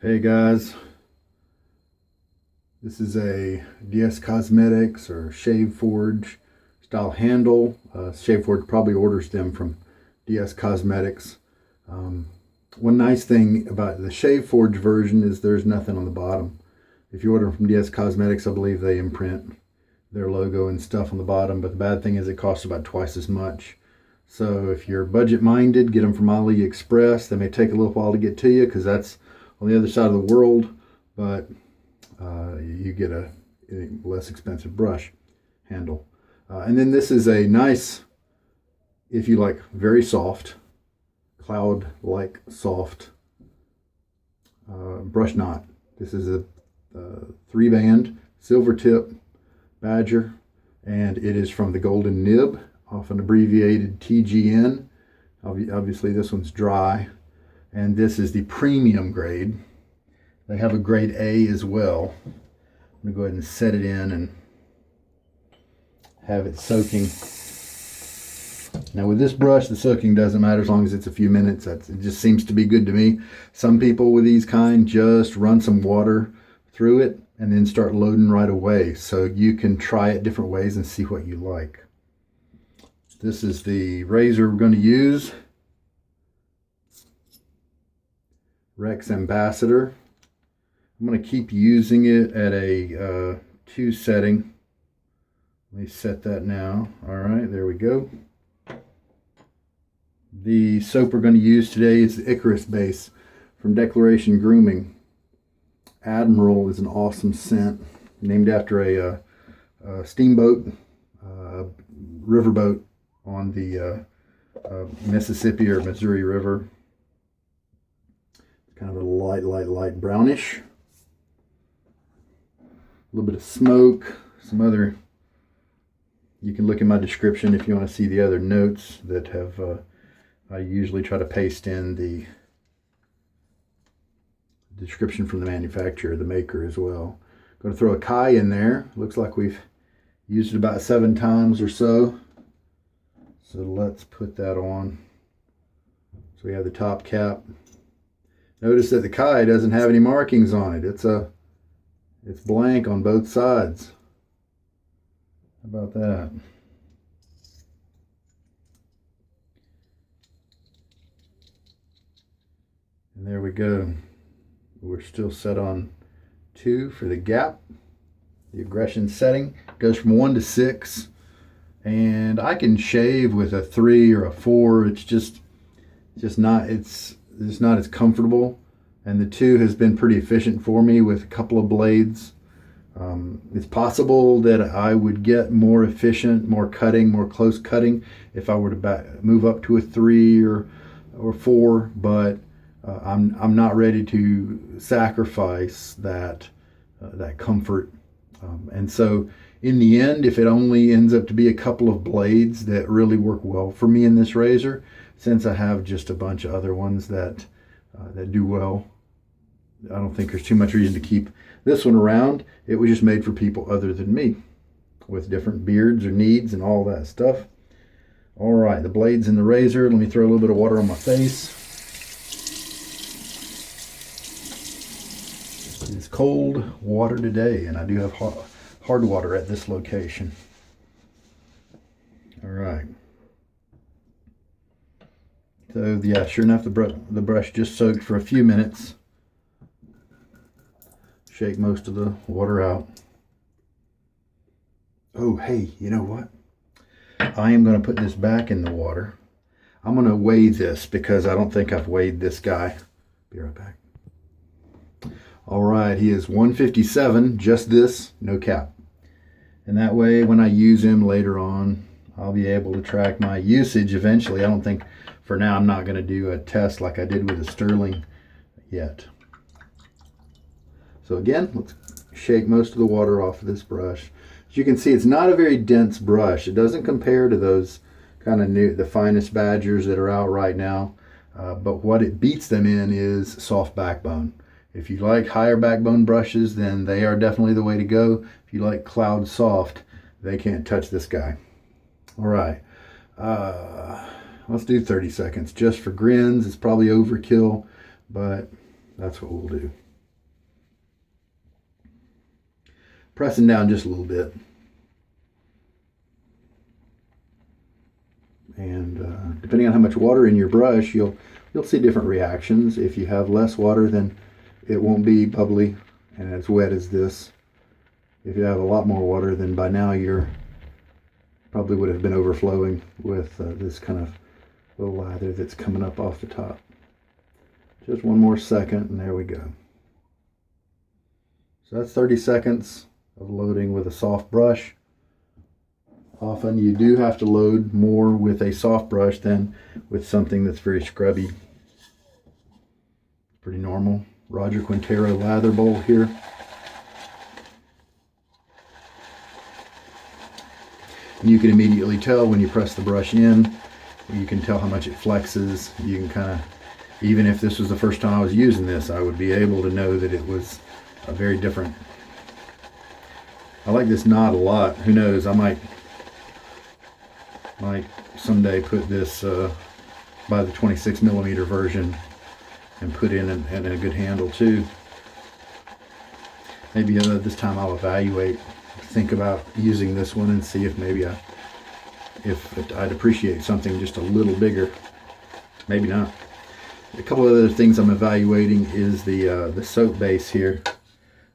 Hey guys, this is a DS Cosmetics or Shave Forge style handle. Shave Forge probably orders them from DS Cosmetics. One nice thing about the Shave Forge version is there's nothing on the bottom. If you order from DS Cosmetics, I believe they imprint their logo and stuff on the bottom, but the bad thing is it costs about twice as much. So if you're budget minded, get them from AliExpress. They may take a little while to get to you because that's on the other side of the world, but you get a less expensive brush handle. And then this is a nice, if you like, very soft, cloud-like soft brush knot. This is a 3-band Silvertip Badger, and it is from the Golden Nib, often abbreviated TGN. Obviously this one's dry, and this is the premium grade. They have a grade A as well. I'm going to go ahead and set it in and have it soaking. Now with this brush, the soaking doesn't matter as long as it's a few minutes. It just seems to be good to me. Some people with these kind just run some water through it and then start loading right away. So you can try it different ways and see what you like. This is the razor we're going to use. Rex Ambassador. I'm going to keep using it at a 2 setting. Let me set that now. All right, there we go. The soap we're going to use today is the Icarus base from Declaration Grooming. Admiral is an awesome scent, named after a steamboat, riverboat on the Mississippi or Missouri River. It's kind of a light brownish. A little bit of smoke, some other, you can look in my description if you want to see the other notes that have, I usually try to paste in the description from the manufacturer, the maker as well. Going to throw a Kai in there. Looks like we've used it about 7 times or so. So let's put that on. So we have the top cap. Notice that the Kai doesn't have any markings on it. It's blank on both sides. How about that? And there we go. We're still set on 2 for the gap. The aggression setting goes from 1 to 6. And I can shave with a 3 or a 4. It's just not as comfortable. And the 2 has been pretty efficient for me with a couple of blades. It's possible that I would get more efficient, more cutting, more close cutting if I were to move up to a 3 or 4, but I'm not ready to sacrifice that comfort. And so in the end, if it only ends up to be a couple of blades that really work well for me in this razor, since I have just a bunch of other ones that do well, I don't think there's too much reason to keep this one around. It was just made for people other than me with different beards or needs and all that stuff. All right, the blade's in the razor. Let me throw a little bit of water on my face. It's cold water today, and I do have hard water at this location. All right. So yeah, sure enough, the brush just soaked for a few minutes. Shake most of the water out. Oh, hey, you know what? I am going to put this back in the water. I'm going to weigh this because I don't think I've weighed this guy. Be right back. All right, he is 157, just this, no cap. And that way, when I use him later on, I'll be able to track my usage eventually. I don't think, for now, I'm not going to do a test like I did with the Stirling yet. So again, let's shake most of the water off of this brush. As you can see, it's not a very dense brush. It doesn't compare to those kind of the finest Badgers that are out right now. But what it beats them in is soft backbone. If you like higher backbone brushes, then they are definitely the way to go. If you like cloud soft, they can't touch this guy. All right, let's do 30 seconds just for grins. It's probably overkill, but that's what we'll do. pressing down just a little bit. And depending on how much water in your brush, you'll see different reactions. If you have less water, then it won't be bubbly and as wet as this. If you have a lot more water, then by now you're probably would have been overflowing with this kind of little lather that's coming up off the top. Just one more second, and there we go. So that's 30 seconds of loading with a soft brush. Often you do have to load more with a soft brush than with something that's very scrubby. Pretty normal. Roger Quintero lather bowl here. And you can immediately tell when you press the brush in. You can tell how much it flexes. You can kind of, even if this was the first time I was using this, I would be able to know that it was a very different. I like this knot a lot. Who knows, I might someday put this by the 26mm version and put in a good handle too. Maybe this time I'll think about using this one and see if maybe I'd appreciate something just a little bigger. Maybe not. A couple of other things I'm evaluating is the soap base here.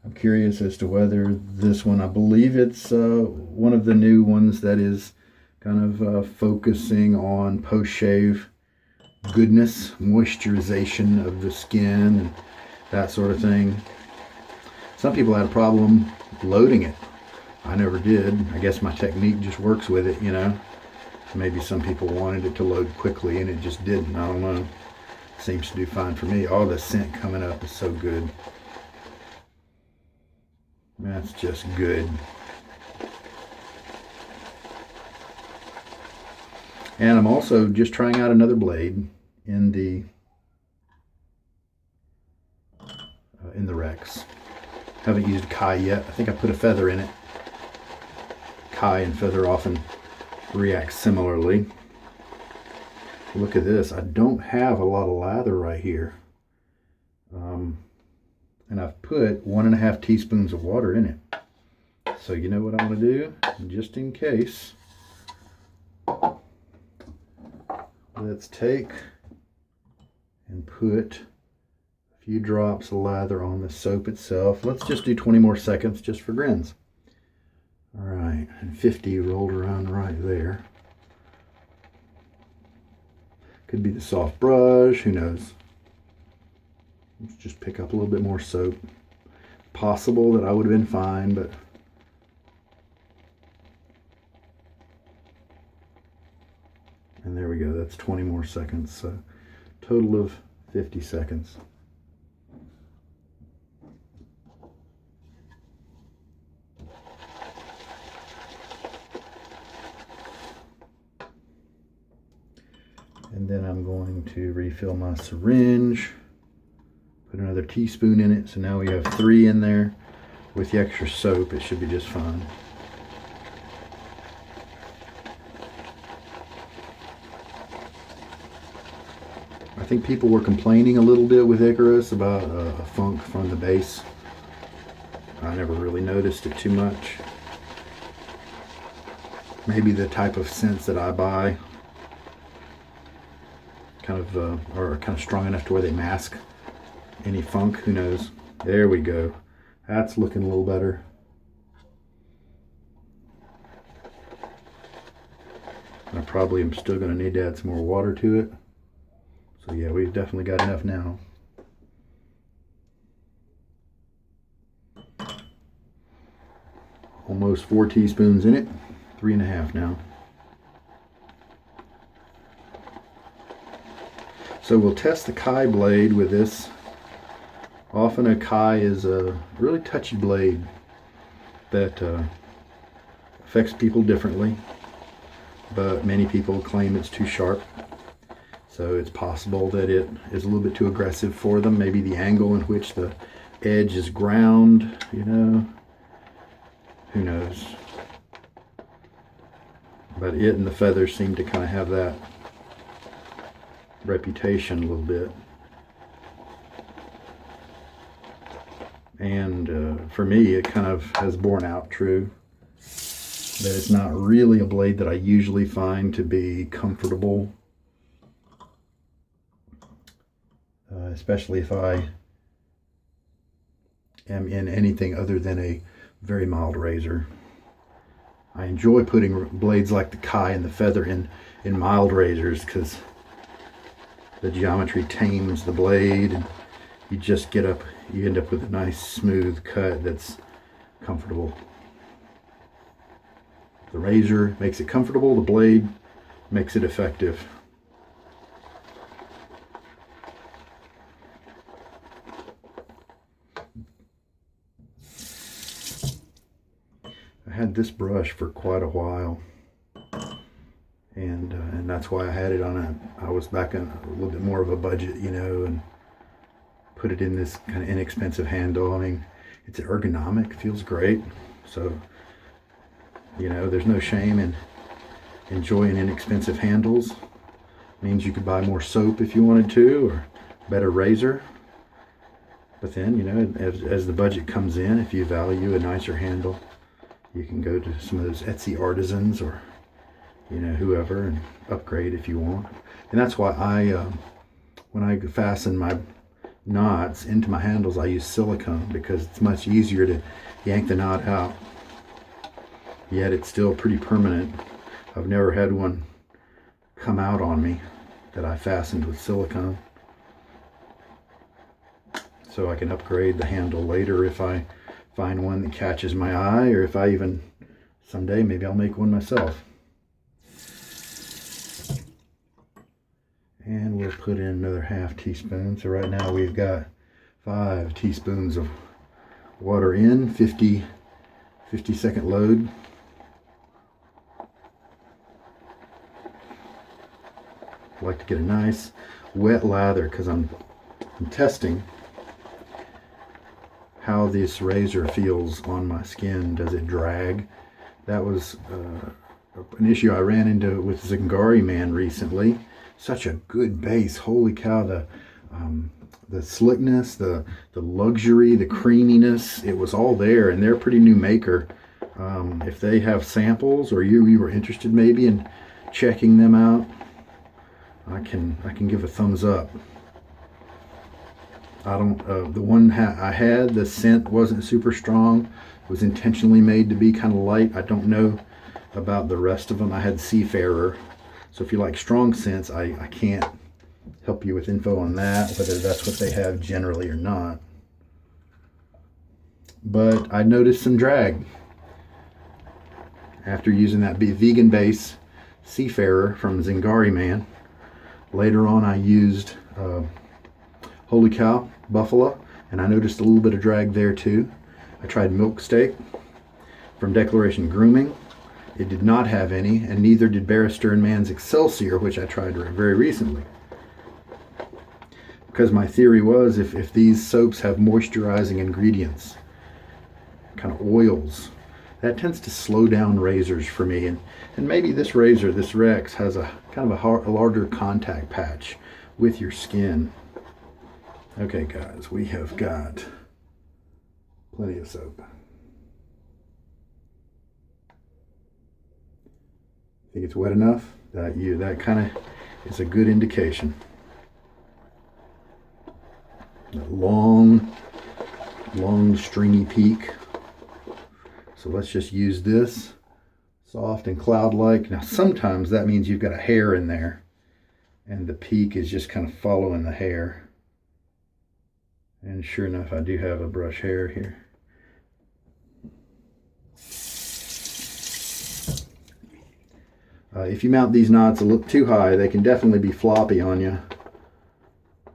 I'm curious as to whether this one, I believe it's one of the new ones that is kind of focusing on post-shave goodness, moisturization of the skin and that sort of thing. Some people had a problem loading it. I never did. I guess my technique just works with it, you know. Maybe some people wanted it to load quickly and it just didn't. I don't know. Seems to do fine for me. All the scent coming up is so good. That's just good. And I'm also just trying out another blade in the Rex. Haven't used Kai yet. I think I put a feather in it. Kai and feather often react similarly. Look at this. I don't have a lot of lather right here. And I've put 1.5 teaspoons of water in it. So you know what I'm going to do? Just in case, let's take and put a few drops of lather on the soap itself. Let's just do 20 more seconds just for grins. All right, and 50 rolled around right there. Could be the soft brush, who knows? Let's just pick up a little bit more soap. Possible that I would have been fine, but and there we go, that's 20 more seconds. So total of 50 seconds. And then I'm going to refill my syringe, put another teaspoon in it. So now we have 3 in there. With the extra soap, it should be just fine. I think people were complaining a little bit with Icarus about a funk from the base. I never really noticed it too much. Maybe the type of scents that I buy are kind of strong enough to where they mask any funk. Who knows? There we go. That's looking a little better. I probably am still going to need to add some more water to it. So yeah, we've definitely got enough now. Almost 4 teaspoons in it. 3.5 now. So we'll test the Kai blade with this. Often a Kai is a really touchy blade that affects people differently, but many people claim it's too sharp. So it's possible that it is a little bit too aggressive for them. Maybe the angle in which the edge is ground, you know, who knows. But it and the feathers seem to kind of have that reputation a little bit. And for me, it kind of has borne out true that it's not really a blade that I usually find to be comfortable, especially if I am in anything other than a very mild razor. I enjoy putting blades like the Kai and the Feather in mild razors because the geometry tames the blade, and you just you end up with a nice smooth cut that's comfortable. The razor makes it comfortable, the blade makes it effective. I had this brush for quite a while, and that's why I had it on I was back in a little bit more of a budget, you know, and put it in this kind of inexpensive handle. I mean, it's ergonomic, feels great, so you know, there's no shame in enjoying inexpensive handles. It means you could buy more soap if you wanted to, or better razor. But then, you know, as the budget comes in, if you value a nicer handle, you can go to some of those Etsy artisans, or you know, whoever, and upgrade if you want. And that's why when I fasten my knots into my handles, I use silicone, because it's much easier to yank the knot out, yet it's still pretty permanent. I've never had one come out on me that I fastened with silicone, so I can upgrade the handle later if I find one that catches my eye, or if I even someday maybe I'll make one myself. And we'll put in another ½ teaspoon. So right now we've got 5 teaspoons of water in, 50-second load. I like to get a nice wet lather because I'm testing how this razor feels on my skin. Does it drag? That was an issue I ran into with Zingari Man recently. Such a good base, holy cow! The slickness, the luxury, the creaminess, it was all there, and they're a pretty new maker. If they have samples, or you were interested maybe in checking them out, I can give a thumbs up. I don't, the one I had, the scent wasn't super strong. It was intentionally made to be kind of light. I don't know about the rest of them. I had Seafarer. So if you like strong scents, I can't help you with info on that, whether that's what they have generally or not. But I noticed some drag after using that vegan base Seafarer from Zingari Man. Later on I used Holy Cow Buffalo, and I noticed a little bit of drag there too. I tried Milk Steak from Declaration Grooming. It did not have any, and neither did Barrister and Man's Excelsior, which I tried very recently. Because my theory was, if these soaps have moisturizing ingredients, kind of oils, that tends to slow down razors for me. And maybe this razor, this Rex, has a kind of a larger contact patch with your skin. Okay guys, we have got plenty of soap. Think it's wet enough? That kind of is a good indication. That long stringy peak. So let's just use this, soft and cloud-like. Now sometimes that means you've got a hair in there, and the peak is just kind of following the hair. And sure enough, I do have a brush hair here. If you mount these knots a little too high, they can definitely be floppy on you.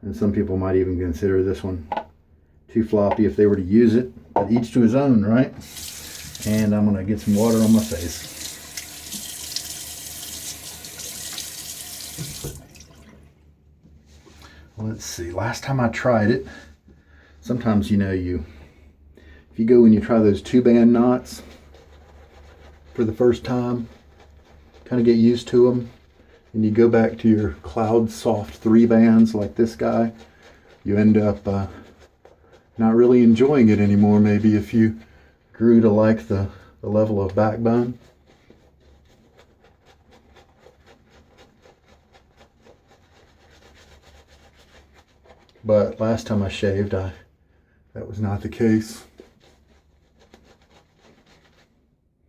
And some people might even consider this one too floppy if they were to use it. But each to his own, right? And I'm going to get some water on my face. Let's see. Last time I tried it, sometimes, you know, if you go and you try those 2-band knots for the first time, kind of get used to them, and you go back to your cloud soft 3 bands like this guy, you end up not really enjoying it anymore. Maybe if you grew to like the level of backbone. But last time I shaved, that was not the case.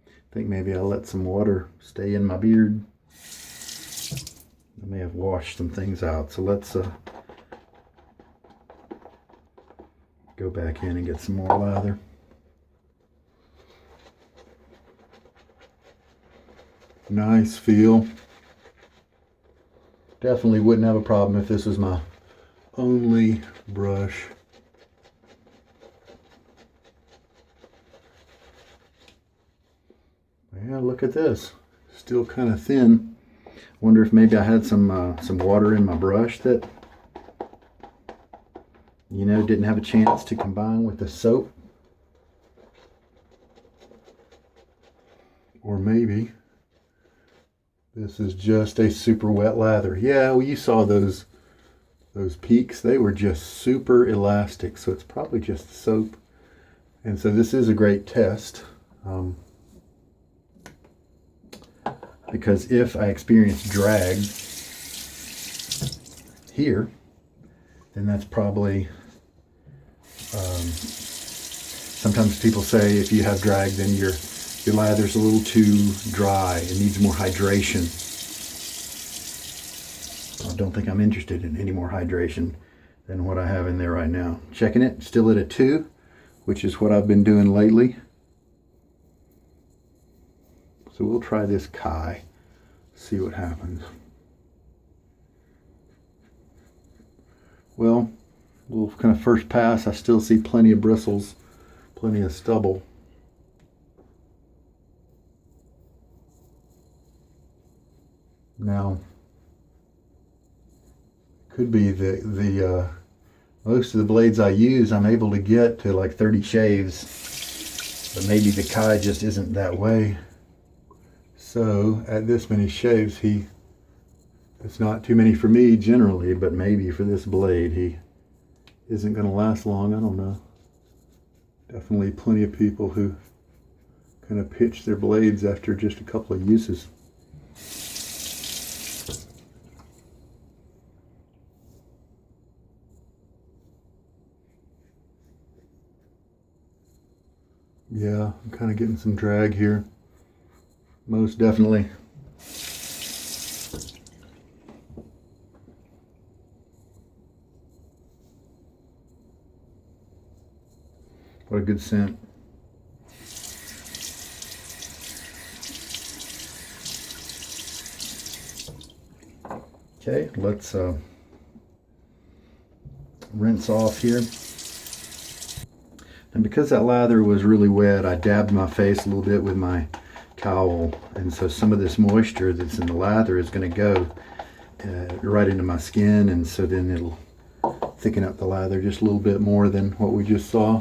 I think maybe I let some water stay in my beard. I may have washed some things out. So let's go back in and get some more lather. Nice feel. Definitely wouldn't have a problem if this was my only brush. Yeah, look at this. Still kind of thin. Wonder if maybe I had some water in my brush that, you know, didn't have a chance to combine with the soap. Or maybe this is just a super wet lather. Yeah, well, you saw those peaks. They were just super elastic, so it's probably just soap. And so this is a great test. Because if I experience drag here, then that's probably, sometimes people say if you have drag, then your lather's a little too dry. It needs more hydration. I don't think I'm interested in any more hydration than what I have in there right now. Checking it, still at a 2, which is what I've been doing lately. So we'll try this Kai, see what happens. Well, little kind of first pass, I still see plenty of bristles, plenty of stubble. Now, could be the most of the blades I use, I'm able to get to like 30 shaves, but maybe the Kai just isn't that way. So at this many shaves, it's not too many for me generally, but maybe for this blade, he isn't going to last long. I don't know. Definitely plenty of people who kind of pitch their blades after just a couple of uses. Yeah, I'm kind of getting some drag here. Most definitely. What a good scent. Okay, let's rinse off here. And because that lather was really wet, I dabbed my face a little bit with my towel, and so some of this moisture that's in the lather is going to go right into my skin, and so then it'll thicken up the lather just a little bit more than what we just saw.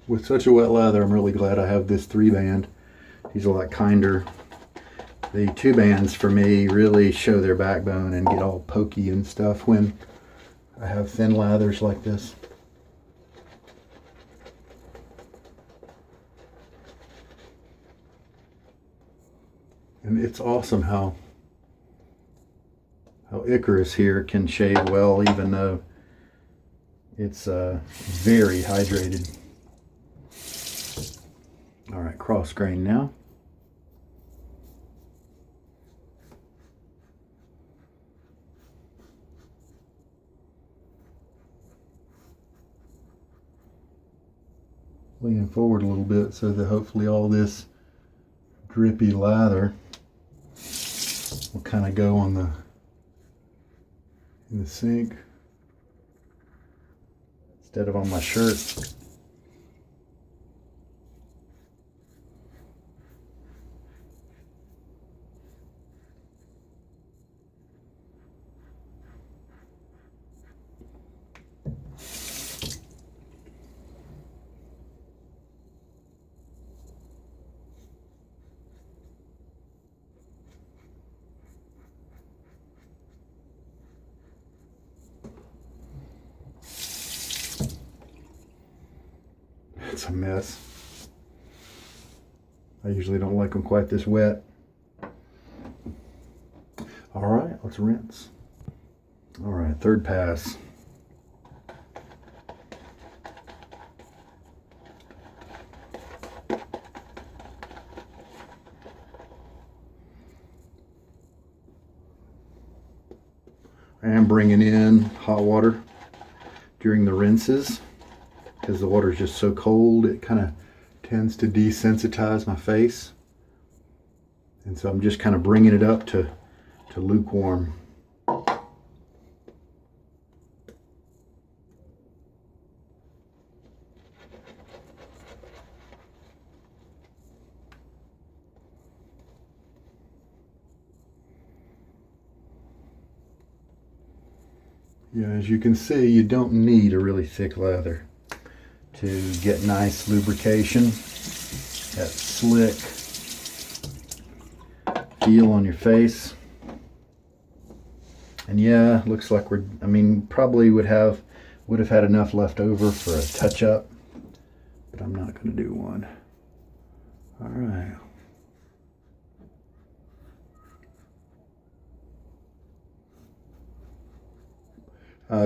With such a wet lather, I'm really glad I have this 3-band. He's a lot kinder. The 2-bands for me really show their backbone and get all pokey and stuff when I have thin lathers like this. And it's awesome how Icarus here can shave well, even though it's very hydrated. All right, cross grain now. Leaning forward a little bit so that hopefully all this drippy lather will kind of go on in the sink instead of on my shirt. It's a mess. I usually don't like them quite this wet. All right, let's rinse. All right, third pass. I am bringing in hot water during the rinses because the water is just so cold. It kind of tends to desensitize my face. And so I'm just kind of bringing it up to lukewarm. Yeah, as you can see, you don't need a really thick lather to get nice lubrication, that slick feel on your face. And yeah, looks like probably would have had enough left over for a touch-up, but I'm not going to do one. All right.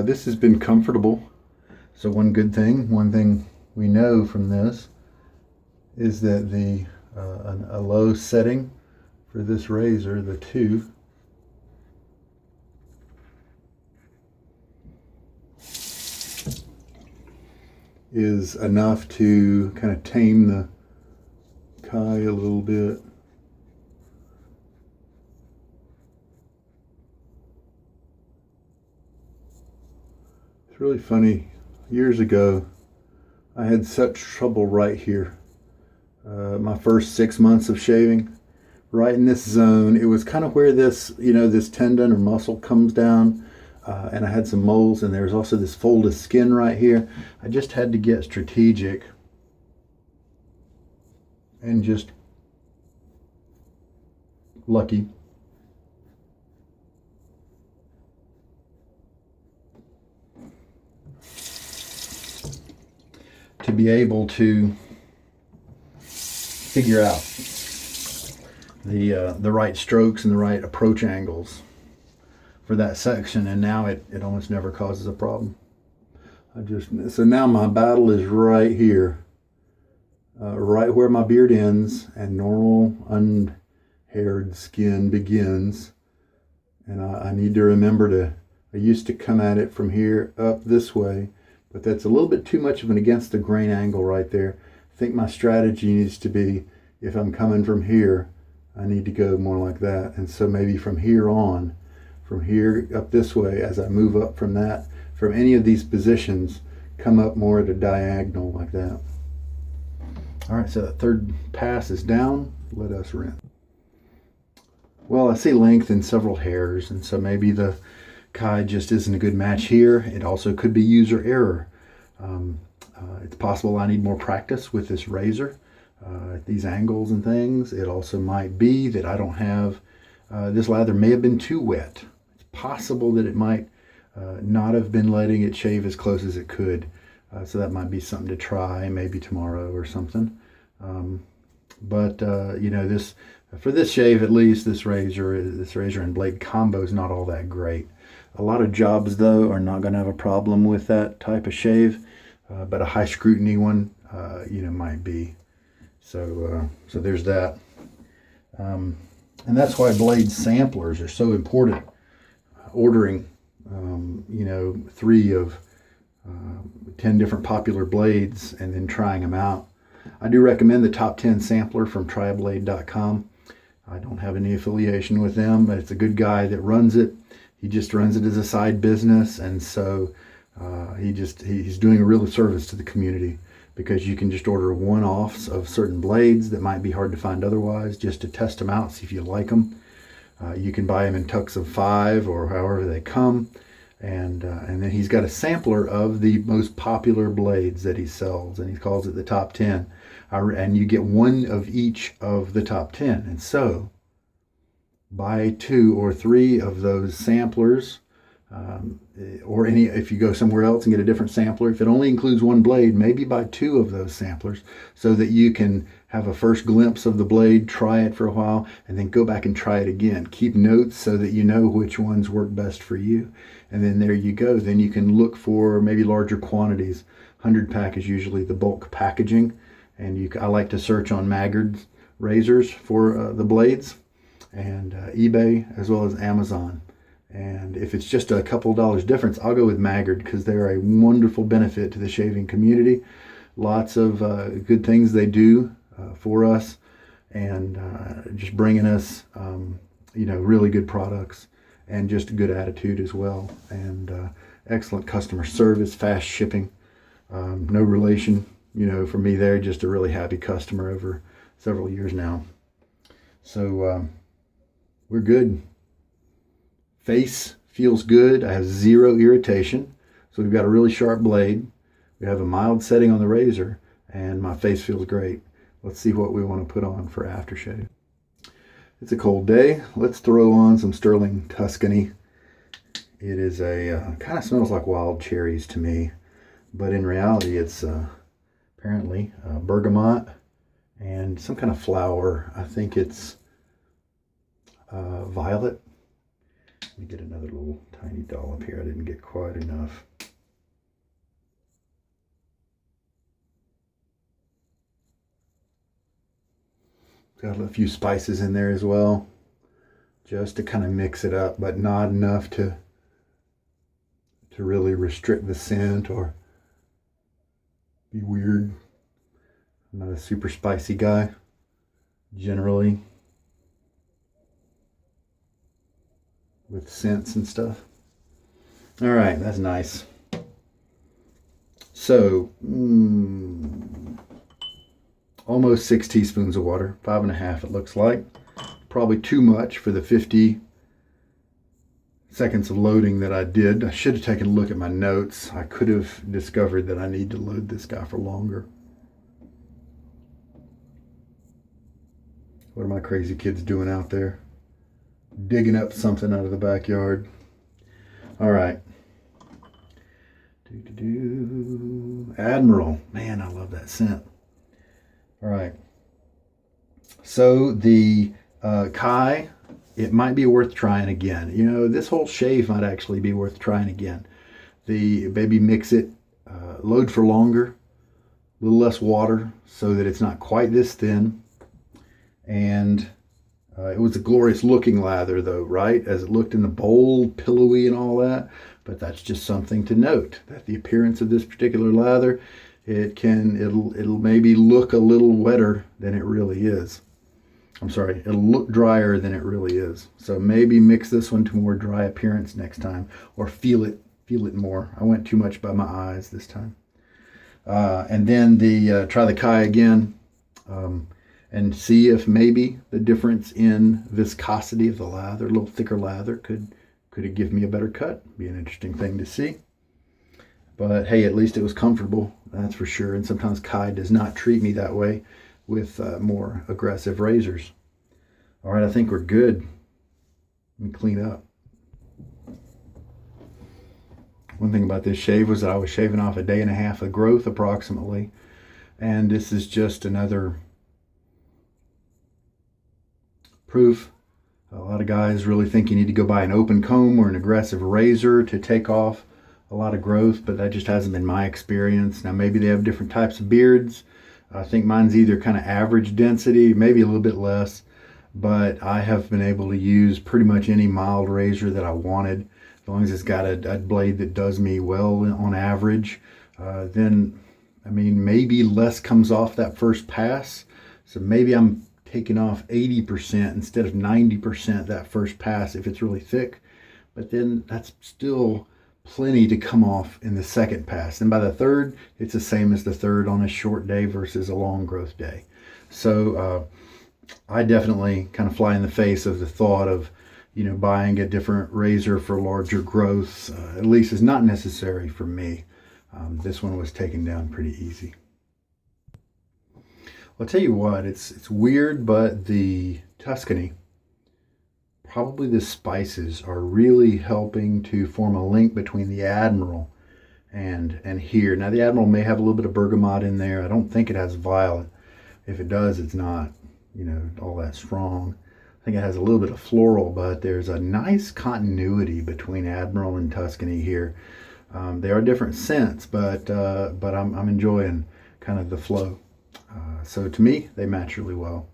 This has been comfortable. So one thing we know from this is that a low setting for this razor, the 2, is enough to kind of tame the Kai a little bit. It's really funny. Years ago, I had such trouble right here. My first 6 months of shaving, right in this zone. It was kind of where this, this tendon or muscle comes down. And I had some moles, and there's also this fold of skin right here. I just had to get strategic and just lucky. To be able to figure out the right strokes and the right approach angles for that section, and now it almost never causes a problem. So now my battle is right here, right where my beard ends and normal unhaired skin begins. And I need to remember I used to come at it from here up this way, but that's a little bit too much of an against the grain angle right there. I think my strategy needs to be, if I'm coming from here, I need to go more like that. And so maybe from here on, from here up this way, as I move up from any of these positions, come up more at a diagonal like that. All right, so that third pass is down. Let us rinse. Well, I see length in several hairs, and so maybe the Kai just isn't a good match here. It also could be user error. It's possible I need more practice with this razor, these angles and things. It also might be that I don't have, this lather may have been too wet. It's possible that it might not have been letting it shave as close as it could. So that might be something to try, maybe tomorrow or something. For this shave, at least, this razor and blade combo is not all that great. A lot of jobs, though, are not going to have a problem with that type of shave, but a high scrutiny one, might be. So there's that. And that's why blade samplers are so important. Ordering, 3 of 10 different popular blades and then trying them out. I do recommend the top 10 sampler from triblade.com. I don't have any affiliation with them, but it's a good guy that runs it. He just runs it as a side business, and so he's doing a real service to the community, because you can just order one-offs of certain blades that might be hard to find otherwise, just to test them out, see if you like them. You can buy them in tucks of 5 or however they come, and then he's got a sampler of the most popular blades that he sells, and he calls it the top 10. And you get one of each of the top 10, and so buy 2 or 3 of those samplers or if you go somewhere else and get a different sampler, if it only includes one blade, maybe buy two of those samplers so that you can have a first glimpse of the blade, try it for a while, and then go back and try it again. Keep notes so that you know which ones work best for you. And then there you go. Then you can look for maybe larger quantities. 100 pack is usually the bulk packaging. And I like to search on Maggard's razors for the blades, and eBay as well as Amazon. And if it's just a couple dollars difference, I'll go with Maggard because they're a wonderful benefit to the shaving community. Lots of good things they do for us, and just bringing us, really good products and just a good attitude as well. And excellent customer service, fast shipping, no relation. For me, they're just a really happy customer over several years now. So we're good. Face feels good. I have zero irritation. So we've got a really sharp blade. We have a mild setting on the razor, and my face feels great. Let's see what we want to put on for aftershave. It's a cold day. Let's throw on some Stirling Tuscany. It is kind of smells like wild cherries to me, but in reality it's apparently bergamot and some kind of flower. I think it's violet. Let me get another little tiny dollop here. I didn't get quite enough. Got a few spices in there as well, just to kind of mix it up, but not enough to really restrict the scent or be weird. I'm not a super spicy guy, generally, with scents and stuff. All right, that's nice. So, almost 6 teaspoons of water, 5.5 it looks like. Probably too much for the 50 seconds of loading that I did. I should have taken a look at my notes. I could have discovered that I need to load this guy for longer. What are my crazy kids doing out there? Digging up something out of the backyard. All right. Admiral. Man, I love that scent. All right. So the Kai, it might be worth trying again. This whole shave might actually be worth trying again. Maybe mix it, load for longer, a little less water so that it's not quite this thin. And it was a glorious looking lather though, right? As it looked in the bowl, pillowy and all that. But that's just something to note, that the appearance of this particular lather, it'll maybe look a little wetter than it really is. I'm sorry, it'll look drier than it really is. So maybe mix this one to more dry appearance next time, or feel it more. I went too much by my eyes this time. And then try the Kai again, and see if maybe the difference in viscosity of the lather, a little thicker lather, could it give me a better cut? Be an interesting thing to see. But hey, at least it was comfortable, that's for sure. And sometimes Kai does not treat me that way with more aggressive razors. All right, I think we're good. Let me clean up. One thing about this shave was that I was shaving off 1.5 days of growth approximately. And this is just another proof. A lot of guys really think you need to go buy an open comb or an aggressive razor to take off a lot of growth, but that just hasn't been my experience. Now maybe they have different types of beards. I think mine's either kind of average density, maybe a little bit less, but I have been able to use pretty much any mild razor that I wanted, as long as it's got a blade that does me well on average. Then, maybe less comes off that first pass. So maybe I'm taking off 80% instead of 90% that first pass if it's really thick. But then that's still plenty to come off in the second pass. And by the third, it's the same as the third on a short day versus a long growth day. So I definitely kind of fly in the face of the thought of, buying a different razor for larger growths. At least is not necessary for me. This one was taken down pretty easy. I'll tell you what, it's weird, but the Tuscany probably the spices are really helping to form a link between the Admiral and here. Now the Admiral may have a little bit of bergamot in there. I don't think it has violet. If it does, it's not, you know, all that strong. I think it has a little bit of floral, but there's a nice continuity between Admiral and Tuscany here. They are different scents, but I'm enjoying kind of the flow. So to me, they match really well.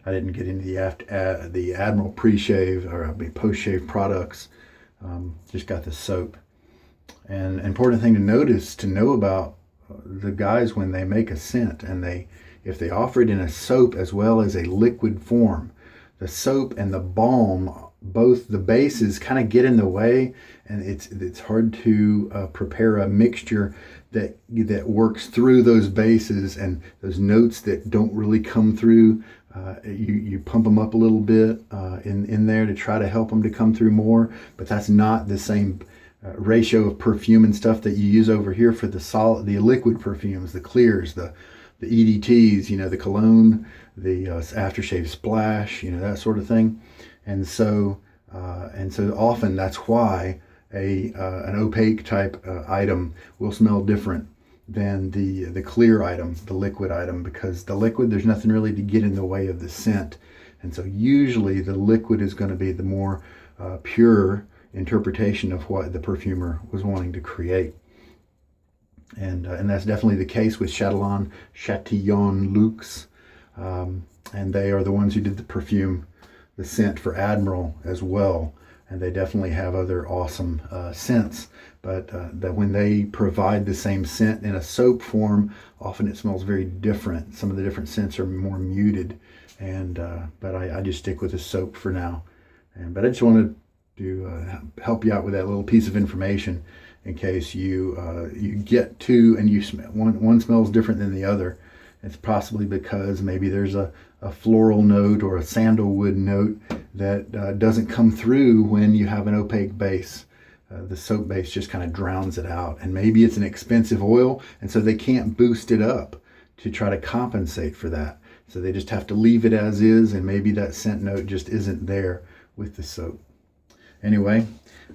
I didn't get into the Admiral pre-shave or post-shave products. Just got the soap. And an important thing to know about the guys when they make a scent, and if they offer it in a soap as well as a liquid form, the soap and the balm, both the bases kind of get in the way, and it's hard to prepare a mixture that works through those bases and those notes that don't really come through. You pump them up a little bit in there to try to help them to come through more, but that's not the same ratio of perfume and stuff that you use over here for the liquid perfumes, the clears, the EDTs, you know, the cologne, the aftershave splash, you know, that sort of thing. And so often that's why an opaque type item will smell different than the clear item, the liquid item, because the liquid, there's nothing really to get in the way of the scent. And so usually the liquid is going to be the more pure interpretation of what the perfumer was wanting to create. And that's definitely the case with Chatillon Luxe. And they are the ones who did the scent for Admiral as well. And they definitely have other awesome scents. But that when they provide the same scent in a soap form, often it smells very different. Some of the different scents are more muted. And but I just stick with the soap for now. But I just wanted to help you out with that little piece of information in case you get two and you smell one smells different than the other. It's possibly because maybe there's a floral note or a sandalwood note that doesn't come through when you have an opaque base. The soap base just kind of drowns it out. And maybe it's an expensive oil, and so they can't boost it up to try to compensate for that. So they just have to leave it as is, and maybe that scent note just isn't there with the soap. Anyway,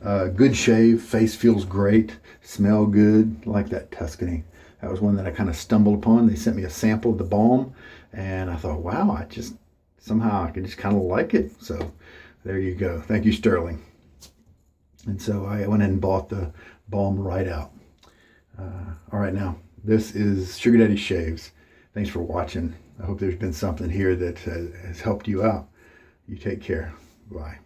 good shave, face feels great, smell good, like that Tuscany. That was one that I kind of stumbled upon. They sent me a sample of the balm, and I thought, wow, somehow I could just kind of like it. So there you go. Thank you, Stirling. And so I went and bought the balm right out. All right, now, this is Sugar Daddy Shaves. Thanks for watching. I hope there's been something here that has helped you out. You take care. Bye.